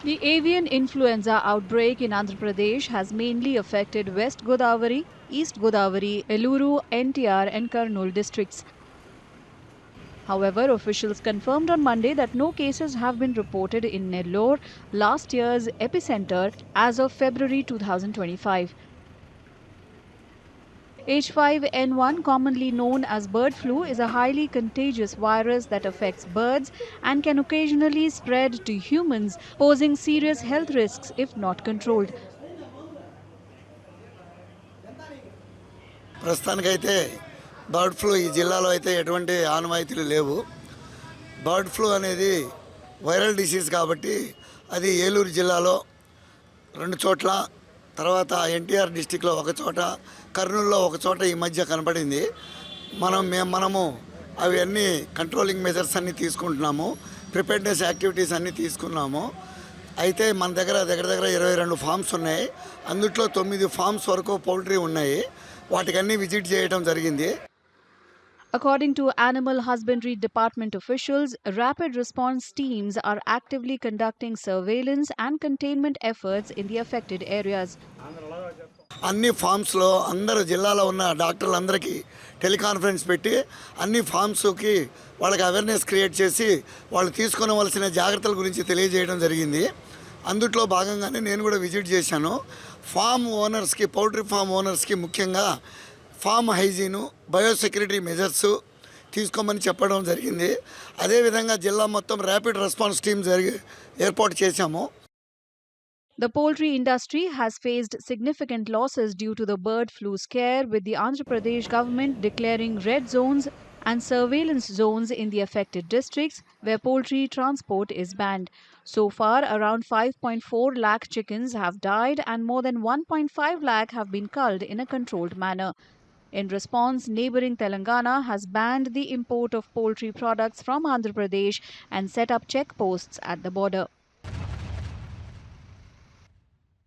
The avian influenza outbreak in Andhra Pradesh has mainly affected West Godavari, East Godavari, Eluru, NTR, and Kurnool districts. However, officials confirmed on Monday that no cases have been reported in Nellore, last year's epicenter, as of February 2025. H5N1, commonly known as bird flu, is a highly contagious virus that affects birds and can occasionally spread to humans, posing serious health risks if not controlled. ప్రస్తుతానికైతే bird flu ఈ జిల్లాలో అయితే ఎటువంటి ఆనవాయితీలు లేవు. Bird flu అనేది viral disease కాబట్టి అది ఏలూరు జిల్లాలో 2 చోట్ల, తర్వాత ఎన్టీఆర్ డిస్టిక్లో 1 చోట, కర్నూలులో 1 చోట ఈ మధ్య కనపడింది. మనము అవన్నీ కంట్రోలింగ్ మెజర్స్ అన్నీ తీసుకుంటున్నాము, ప్రిపేర్నెస్ యాక్టివిటీస్ అన్నీ తీసుకున్నాము. అయితే మన దగ్గర 22 ఫామ్స్ ఉన్నాయి. అందుట్లో 9 ఫామ్స్ వరకు పౌల్ట్రీ ఉన్నాయి. వాటికన్నీ విజిట్ చేయడం జరిగింది. According to Animal Husbandry Department officials, rapid response teams are actively conducting surveillance and containment efforts in the affected areas. అన్ని ఫామ్స్లో అందరూ జిల్లాలో ఉన్న డాక్టర్లందరికీ టెలికాన్ఫరెన్స్ పెట్టి అన్ని ఫామ్స్కి వాళ్ళకి అవేర్నెస్ క్రియేట్ చేసి వాళ్ళు తీసుకోవలసిన జాగ్రత్తల గురించి తెలియజేయడం జరిగింది. అందుట్లో భాగంగానే నేను కూడా విజిట్ చేశాను. ఫామ్ ఓనర్స్కి, పౌల్ట్రీ ఫామ్ ఓనర్స్కి ముఖ్యంగా ఫామ్ హైజీను, బయోసెక్యూరిటీ మెజర్స్ తీసుకోమని చెప్పడం జరిగింది. అదేవిధంగా జిల్లా మొత్తం ర్యాపిడ్ రెస్పాన్స్ టీమ్ ఏర్పాటు చేశాము. The poultry industry has faced significant losses due to the bird flu scare, with the Andhra Pradesh government declaring red zones and surveillance zones in the affected districts where poultry transport is banned. So far, around 5.4 lakh chickens have died and more than 1.5 lakh have been culled in a controlled manner. In response, neighboring Telangana has banned the import of poultry products from Andhra Pradesh and set up checkposts at the border.